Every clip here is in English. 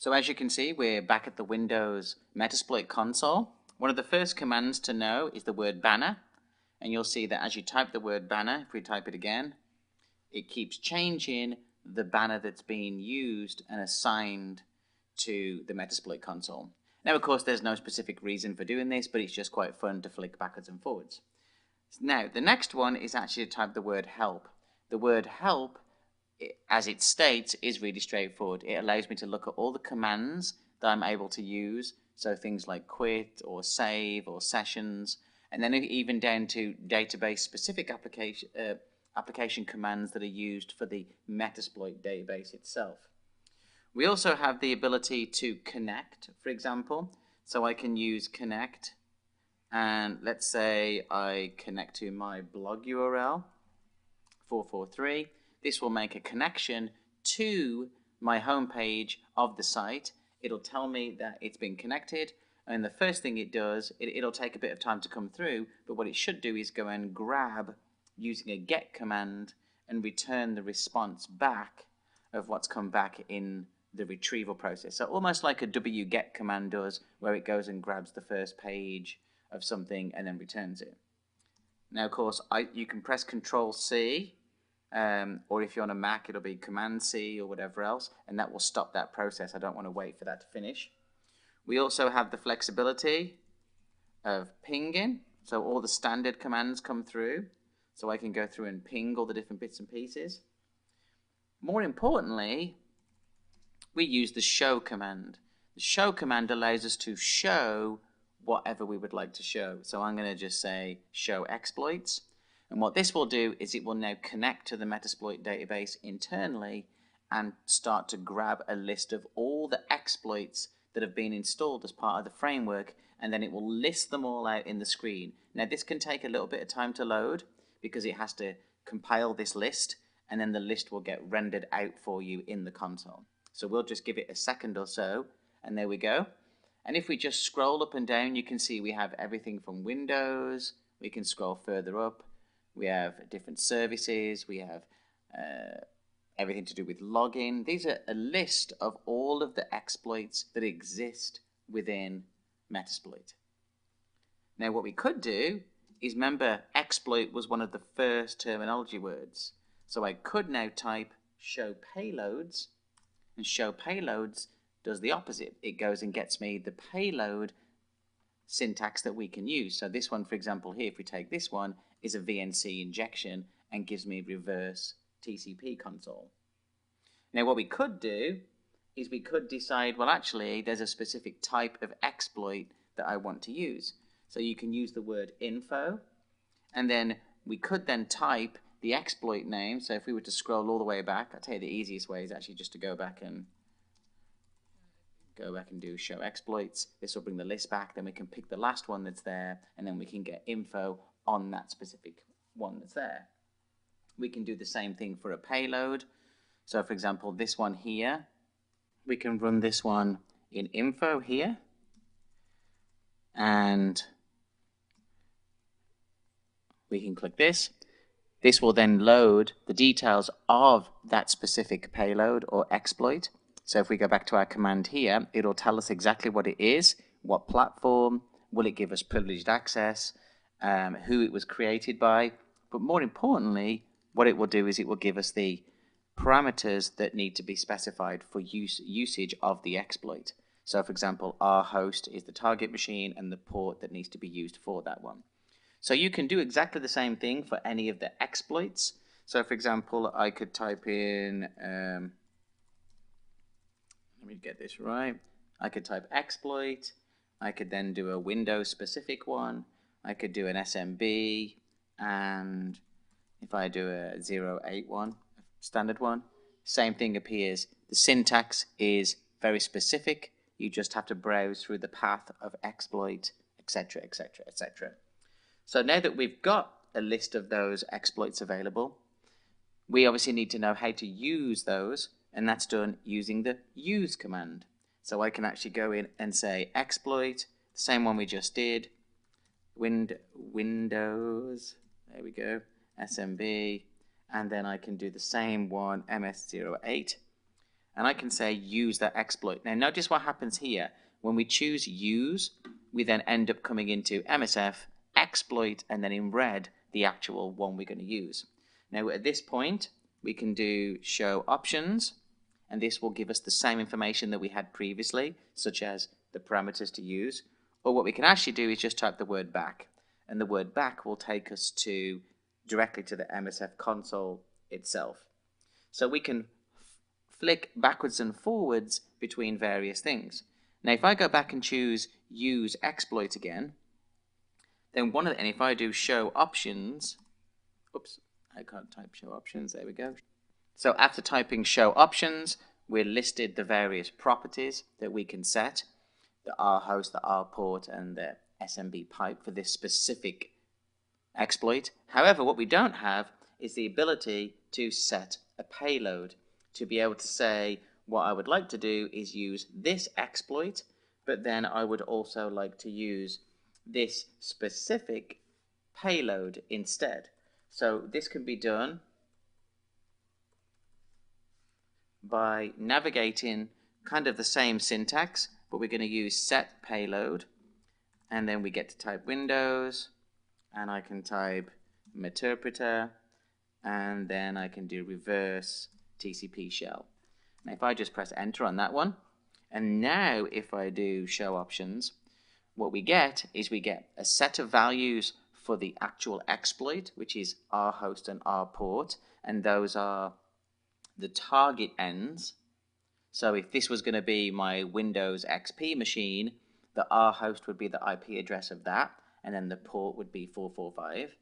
So as you can see, we're back at the Windows Metasploit console. One of the first commands to know is the word banner. And you'll see that as you type the word banner, if we type it again, it keeps changing the banner that's being used and assigned to the Metasploit console. Now, of course, there's no specific reason for doing this, but it's just quite fun to flick backwards and forwards. Now, the next one is actually to type the word help. The word help, as it states, is really straightforward. It allows me to look at all the commands that I'm able to use, so things like quit or save or sessions, and then even down to database-specific application commands that are used for the Metasploit database itself. We also have the ability to connect, for example. So I can use connect, and let's say I connect to my blog URL, 443. This will make a connection to my homepage of the site. It'll tell me that it's been connected, and the first thing it does, it'll take a bit of time to come through, but what it should do is go and grab, using a get command, and return the response back of what's come back in the retrieval process. So almost like a wget command does, where it goes and grabs the first page of something and then returns it. Now, of course, you can press Control-C, or if you're on a Mac, it'll be Command-C or whatever else, and that will stop that process. I don't want to wait for that to finish. We also have the flexibility of pinging, so all the standard commands come through, so I can go through and ping all the different bits and pieces. More importantly, we use the show command. The show command allows us to show whatever we would like to show. So I'm going to just say show exploits. And what this will do is it will now connect to the Metasploit database internally and start to grab a list of all the exploits that have been installed as part of the framework, and then it will list them all out in the screen. Now, this can take a little bit of time to load because it has to compile this list, and then the list will get rendered out for you in the console. So we'll just give it a second or so, and there we go. And if we just scroll up and down, you can see we have everything from Windows. We can scroll further up. We have different services. We have everything to do with login. These are a list of all of the exploits that exist within Metasploit. Now, what we could do is, remember, exploit was one of the first terminology words. So I could now type show payloads, and show payloads does the opposite. It goes and gets me the payload syntax that we can use. So this one, for example, here, if we take this one, is a VNC injection and gives me reverse TCP console. Now, what we could do is we could decide, well, actually, there's a specific type of exploit that I want to use. So you can use the word info, and then we could then type the exploit name. So if we were to scroll all the way back, I'll tell you the easiest way is actually just to go back and do show exploits. This will bring the list back. Then we can pick the last one that's there, and then we can get info on that specific one that's there. We can do the same thing for a payload. So for example, this one here, we can run this one in info here, and we can click this. This will then load the details of that specific payload or exploit. So if we go back to our command here, it'll tell us exactly what it is, what platform, will it give us privileged access, who it was created by, but more importantly, what it will do is it will give us the parameters that need to be specified for usage of the exploit. So for example, our host is the target machine and the port that needs to be used for that one. So you can do exactly the same thing for any of the exploits. So for example, I could type in, let me get this right. I could type exploit. I could then do a Windows specific one. I could do an SMB, and if I do a 081, standard one, same thing appears. The syntax is very specific. You just have to browse through the path of exploit, etc., etc., etc. So now that we've got a list of those exploits available, we obviously need to know how to use those, and that's done using the use command. So I can actually go in and say exploit, the same one we just did, Windows, there we go, SMB, and then I can do the same one, MS08, and I can say use that exploit. Now notice what happens here. When we choose use, we then end up coming into MSF, exploit, and then in red, the actual one we're going to use. Now at this point, we can do show options, and this will give us the same information that we had previously, such as the parameters to use. Or what we can actually do is just type the word back, and the word back will take us directly to the MSF console itself. So we can flick backwards and forwards between various things. Now if I go back and choose use exploit again, then and if I do show options, oops, I can't type show options, there we go. So after typing show options, we're listed the various properties that we can set, the R host, the R port, and the SMB pipe for this specific exploit. However, what we don't have is the ability to set a payload, to be able to say what I would like to do is use this exploit, but then I would also like to use this specific payload instead. So this can be done by navigating kind of the same syntax, but we're going to use set payload, and then we get to type Windows, and I can type Meterpreter, and then I can do reverse TCP shell. Now if I just press enter on that one, and now if I do show options, what we get is we get a set of values for the actual exploit, which is R host and R port, and those are the target ends. So if this was going to be my Windows XP machine, the R host would be the IP address of that, and then the port would be 445.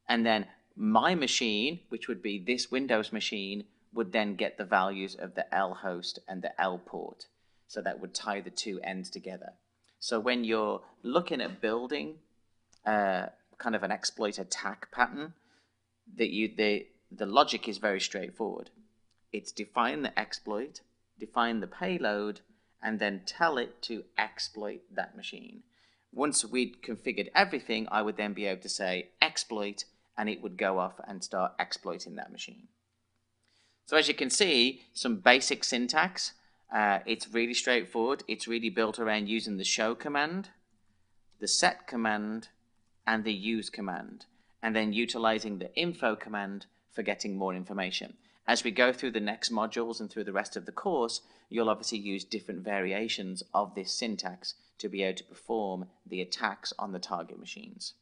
And then my machine, which would be this Windows machine, would then get the values of the L host and the L port. So that would tie the two ends together. So when you're looking at building kind of an exploit attack pattern, the logic is very straightforward. It's define the exploit, define the payload, and then tell it to exploit that machine. Once we'd configured everything, I would then be able to say exploit, and it would go off and start exploiting that machine. So as you can see, some basic syntax. It's really straightforward. It's really built around using the show command, the set command, and the use command, and then utilizing the info command for getting more information. As we go through the next modules and through the rest of the course, you'll obviously use different variations of this syntax to be able to perform the attacks on the target machines.